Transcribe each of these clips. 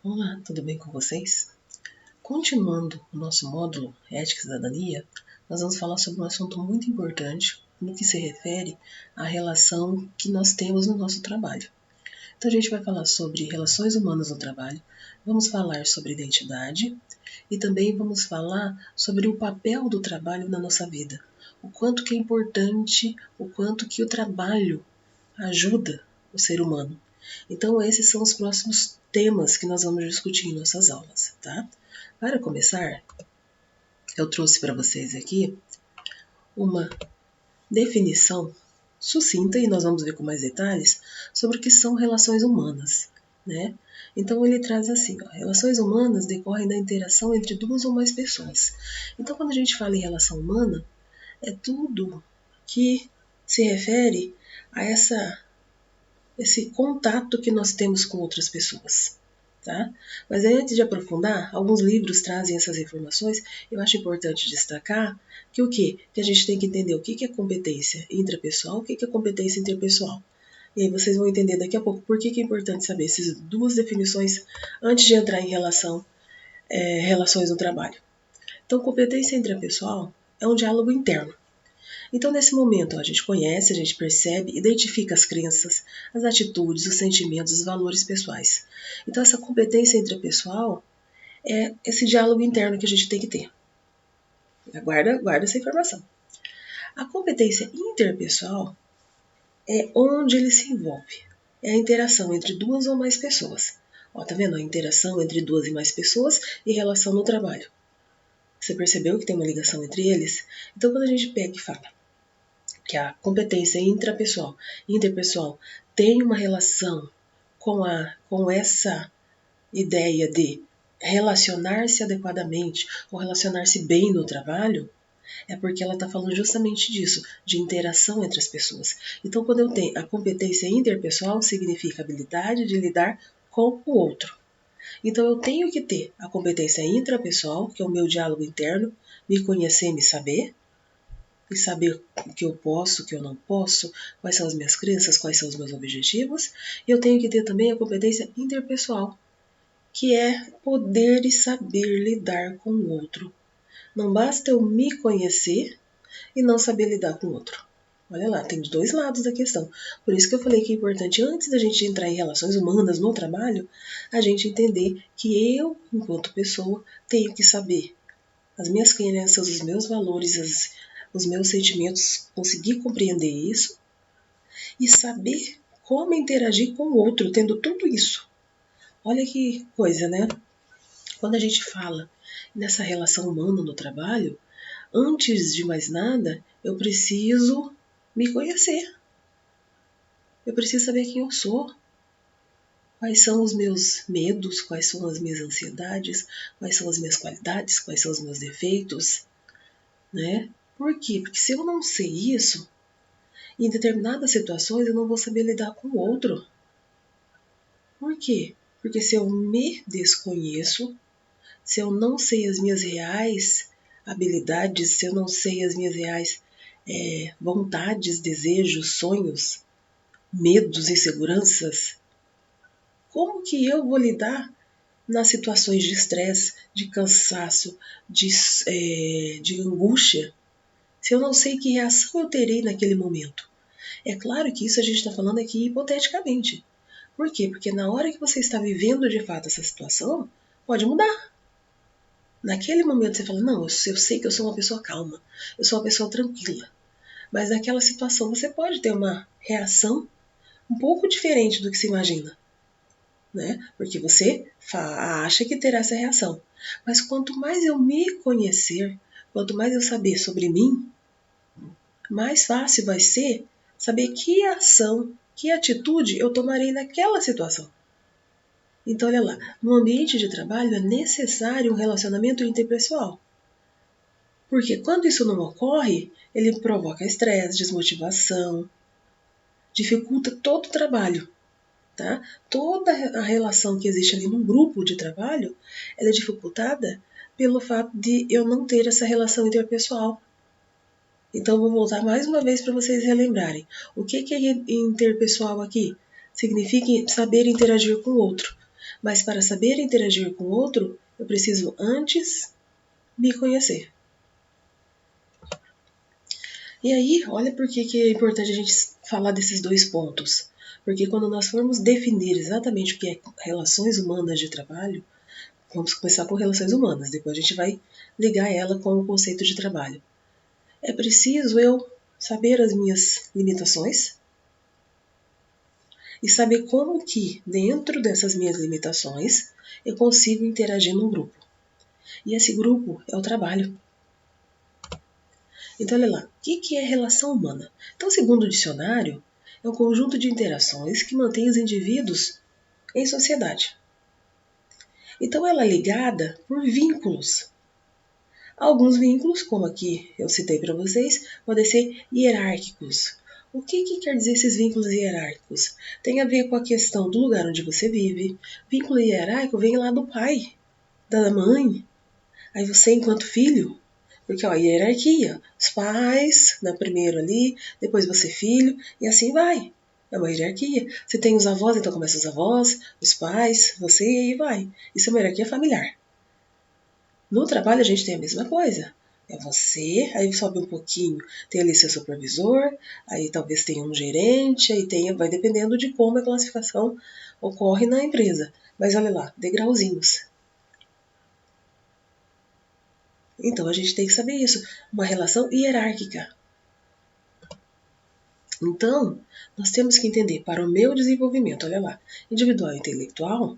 Olá, tudo bem com vocês? Continuando o nosso módulo Ética e Cidadania, nós vamos falar sobre um assunto muito importante no que se refere à relação que nós temos no nosso trabalho. Então a gente vai falar sobre relações humanas no trabalho, vamos falar sobre identidade e também vamos falar sobre o papel do trabalho na nossa vida. O quanto que é importante, o quanto que o trabalho ajuda o ser humano. Então esses são os próximos temas que nós vamos discutir em nossas aulas, tá? Para começar, eu trouxe para vocês aqui uma definição sucinta e nós vamos ver com mais detalhes sobre o que são relações humanas, né? Então ele traz assim, ó, relações humanas decorrem da interação entre duas ou mais pessoas. Então quando a gente fala em relação humana, é tudo que se refere a esse contato que nós temos com outras pessoas, tá? Mas aí, antes de aprofundar, alguns livros trazem essas informações. Eu acho importante destacar que o quê? Que a gente tem que entender o que é competência intrapessoal, o que é competência interpessoal. E aí vocês vão entender daqui a pouco por que é importante saber essas duas definições antes de entrar em relações no trabalho. Então, competência intrapessoal é um diálogo interno. Então, nesse momento, a gente conhece, a gente percebe, identifica as crenças, as atitudes, os sentimentos, os valores pessoais. Então, essa competência intrapessoal é esse diálogo interno que a gente tem que ter. Guarda essa informação. A competência interpessoal é onde ele se envolve. É a interação entre duas ou mais pessoas. Ó, tá vendo? A interação entre duas e mais pessoas e relação no trabalho. Você percebeu que tem uma ligação entre eles? Então, quando a gente pega e fala que a competência interpessoal tem uma relação com essa ideia de relacionar-se adequadamente ou relacionar-se bem no trabalho, é porque ela está falando justamente disso, de interação entre as pessoas. Então, quando eu tenho a competência interpessoal, significa a habilidade de lidar com o outro. Então, eu tenho que ter a competência intrapessoal, que é o meu diálogo interno, me conhecer, me saber, e saber o que eu posso, o que eu não posso, quais são as minhas crenças, quais são os meus objetivos. E eu tenho que ter também a competência interpessoal, que é poder e saber lidar com o outro. Não basta eu me conhecer e não saber lidar com o outro. Olha lá, tem os dois lados da questão. Por isso que eu falei que é importante, antes da gente entrar em relações humanas no trabalho, a gente entender que eu, enquanto pessoa, tenho que saber as minhas crenças, os meus valores, os meus sentimentos, conseguir compreender isso e saber como interagir com o outro, tendo tudo isso. Olha que coisa, né? Quando a gente fala nessa relação humana no trabalho, antes de mais nada, eu preciso me conhecer. Eu preciso saber quem eu sou. Quais são os meus medos, quais são as minhas ansiedades, quais são as minhas qualidades, quais são os meus defeitos, né? Por quê? Porque se eu não sei isso, em determinadas situações eu não vou saber lidar com o outro. Por quê? Porque se eu me desconheço, se eu não sei as minhas reais habilidades, se eu não sei as minhas reais vontades, desejos, sonhos, medos, inseguranças, como que eu vou lidar nas situações de estresse, de cansaço, de angústia, se eu não sei que reação eu terei naquele momento? É claro que isso a gente está falando aqui hipoteticamente. Por quê? Porque na hora que você está vivendo de fato essa situação, pode mudar. Naquele momento você fala, não, eu sei que eu sou uma pessoa calma, eu sou uma pessoa tranquila. Mas naquela situação você pode ter uma reação um pouco diferente do que se imagina, né? Porque você acha que terá essa reação. Mas quanto mais eu me conhecer, quanto mais eu saber sobre mim, mais fácil vai ser saber que ação, que atitude eu tomarei naquela situação. Então, olha lá, no ambiente de trabalho é necessário um relacionamento interpessoal. Porque quando isso não ocorre, ele provoca estresse, desmotivação, dificulta todo o trabalho. Tá? Toda a relação que existe ali num grupo de trabalho, ela é dificultada pelo fato de eu não ter essa relação interpessoal. Então, vou voltar mais uma vez para vocês relembrarem. O que é interpessoal aqui? Significa saber interagir com o outro. Mas para saber interagir com o outro, eu preciso antes me conhecer. E aí, olha por que é importante a gente falar desses dois pontos. Porque quando nós formos definir exatamente o que é relações humanas de trabalho, vamos começar com relações humanas, depois a gente vai ligar ela com o conceito de trabalho. É preciso eu saber as minhas limitações e saber como que, dentro dessas minhas limitações, eu consigo interagir num grupo. E esse grupo é o trabalho. Então, olha lá, o que é relação humana? Então, segundo o dicionário, é um conjunto de interações que mantém os indivíduos em sociedade. Então, ela é ligada por vínculos. Alguns vínculos, como aqui eu citei para vocês, podem ser hierárquicos. O que quer dizer esses vínculos hierárquicos? Tem a ver com a questão do lugar onde você vive. Vínculo hierárquico vem lá do pai, da mãe. Aí você, enquanto filho, porque ó, hierarquia, os pais, na primeiro ali, depois você filho, e assim vai. É uma hierarquia. Você tem os avós, então começa os avós, os pais, você e aí vai. Isso é uma hierarquia familiar. No trabalho a gente tem a mesma coisa. É você, aí sobe um pouquinho, tem ali seu supervisor, aí talvez tenha um gerente, aí tenha, vai dependendo de como a classificação ocorre na empresa. Mas olha lá, degrauzinhos. Então a gente tem que saber isso, uma relação hierárquica. Então, nós temos que entender, para o meu desenvolvimento, olha lá, individual e intelectual,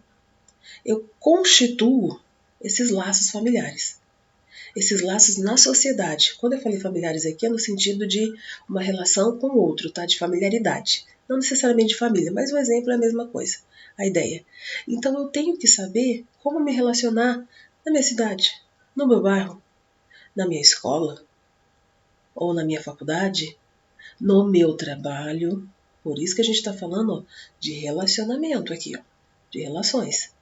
eu constituo esses laços familiares. Esses laços na sociedade. Quando eu falei familiares aqui, é no sentido de uma relação com o outro, tá? De familiaridade. Não necessariamente de família, mas o exemplo é a mesma coisa, a ideia. Então eu tenho que saber como me relacionar na minha cidade, no meu bairro, na minha escola, ou na minha faculdade, no meu trabalho. Por isso que a gente está falando ó, de relacionamento aqui, ó, de relações.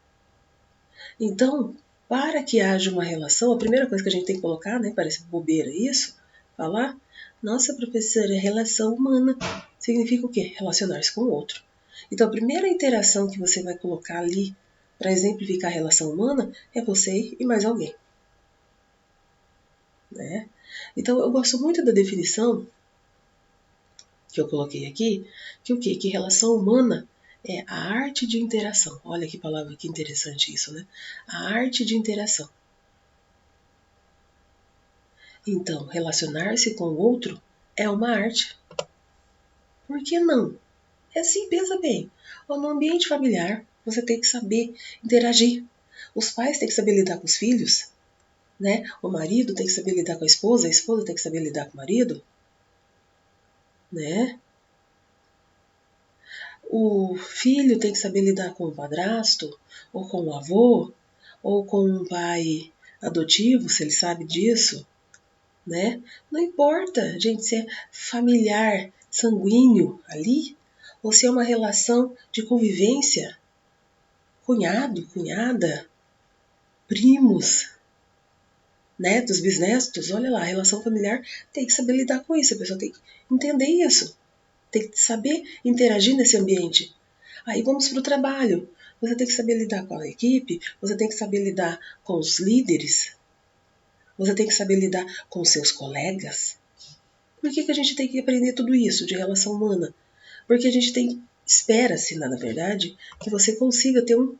Então, para que haja uma relação, a primeira coisa que a gente tem que colocar, né, parece bobeira isso, falar, nossa professora, relação humana significa o quê? Relacionar-se com o outro. Então, a primeira interação que você vai colocar ali para exemplificar a relação humana é você e mais alguém. Né? Então, eu gosto muito da definição que eu coloquei aqui, que o quê? Que relação humana é a arte de interação. Olha que palavra que interessante isso, né? A arte de interação. Então, relacionar-se com o outro é uma arte. Por que não? É assim, pensa bem. No ambiente familiar, você tem que saber interagir. Os pais têm que saber lidar com os filhos, né? O marido tem que saber lidar com a esposa tem que saber lidar com o marido, né? O filho tem que saber lidar com o padrasto, ou com o avô, ou com um pai adotivo, se ele sabe disso, né? Não importa, gente, se é familiar, sanguíneo ali, ou se é uma relação de convivência, cunhado, cunhada, primos, netos, bisnetos, olha lá, a relação familiar tem que saber lidar com isso, a pessoa tem que entender isso, tem que saber interagir nesse ambiente. Aí vamos para o trabalho. Você tem que saber lidar com a equipe, você tem que saber lidar com os líderes, você tem que saber lidar com os seus colegas. Por que a gente tem que aprender tudo isso de relação humana? Porque a gente tem, espera-se, na verdade, que você consiga ter um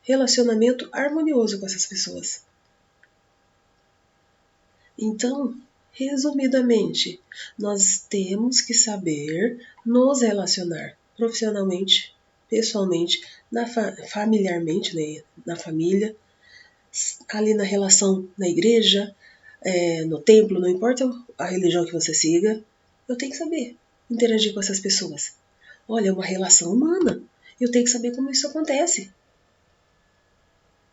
relacionamento harmonioso com essas pessoas. Então, resumidamente, nós temos que saber nos relacionar profissionalmente, pessoalmente, familiarmente, né, na família, ali na relação na igreja, no templo, não importa a religião que você siga, eu tenho que saber interagir com essas pessoas. Olha, é uma relação humana. Eu tenho que saber como isso acontece.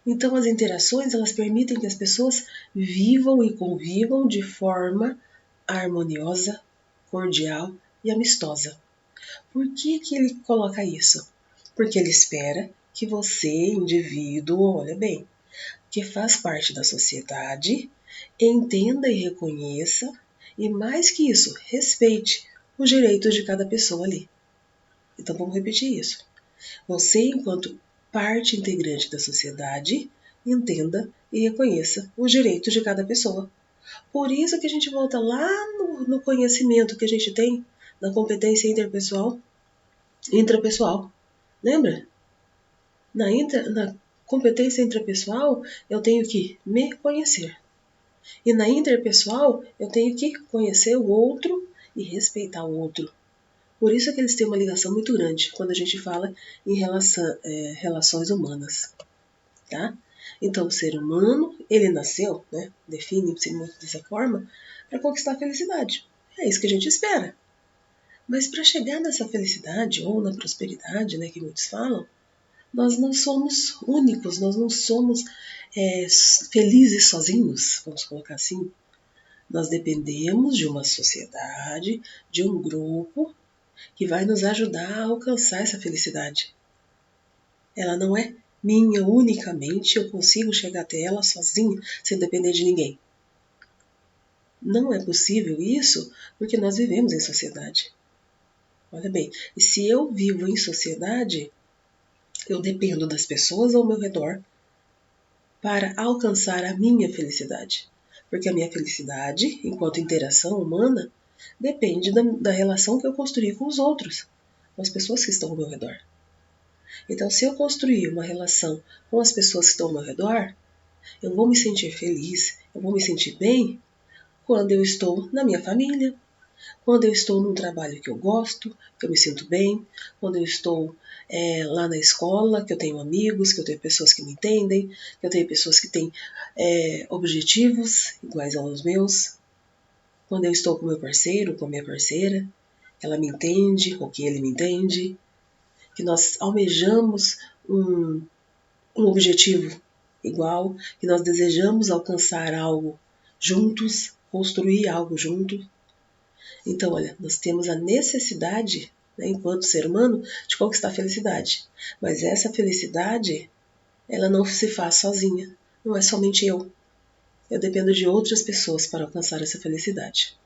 Então, as interações, elas permitem que as pessoas vivam e convivam de forma harmoniosa, cordial e amistosa. Por que ele coloca isso? Porque ele espera que você, indivíduo, olha bem, que faz parte da sociedade, entenda e reconheça, e mais que isso, respeite os direitos de cada pessoa ali. Então vamos repetir isso. Você, enquanto parte integrante da sociedade, entenda e reconheça os direitos de cada pessoa. Por isso que a gente volta lá no conhecimento que a gente tem, na competência intrapessoal. Lembra? Na competência intrapessoal, eu tenho que me conhecer. E na interpessoal, eu tenho que conhecer o outro e respeitar o outro. Por isso é que eles têm uma ligação muito grande quando a gente fala em relações humanas. Tá? Então, o ser humano, ele nasceu, né, define-se muito dessa forma, para conquistar a felicidade. É isso que a gente espera. Mas para chegar nessa felicidade, ou na prosperidade, né, que muitos falam, nós não somos únicos, nós não somos felizes sozinhos, vamos colocar assim. Nós dependemos de uma sociedade, de um grupo, que vai nos ajudar a alcançar essa felicidade. Ela não é minha unicamente, eu consigo chegar até ela sozinho, sem depender de ninguém. Não é possível isso porque nós vivemos em sociedade. Olha bem, e se eu vivo em sociedade, eu dependo das pessoas ao meu redor para alcançar a minha felicidade. Porque a minha felicidade, enquanto interação humana, depende da relação que eu construí com os outros, com as pessoas que estão ao meu redor. Então, se eu construir uma relação com as pessoas que estão ao meu redor, eu vou me sentir feliz, eu vou me sentir bem quando eu estou na minha família, quando eu estou num trabalho que eu gosto, que eu me sinto bem, quando eu estou lá na escola, que eu tenho amigos, que eu tenho pessoas que me entendem, que eu tenho pessoas que têm objetivos iguais aos meus, quando eu estou com meu parceiro, com minha parceira, que ela me entende ou que ele me entende, que nós almejamos um objetivo igual, que nós desejamos alcançar algo juntos, construir algo junto. Então, olha, nós temos a necessidade, né, enquanto ser humano, de conquistar a felicidade. Mas essa felicidade, ela não se faz sozinha. Não é somente eu. Eu dependo de outras pessoas para alcançar essa felicidade.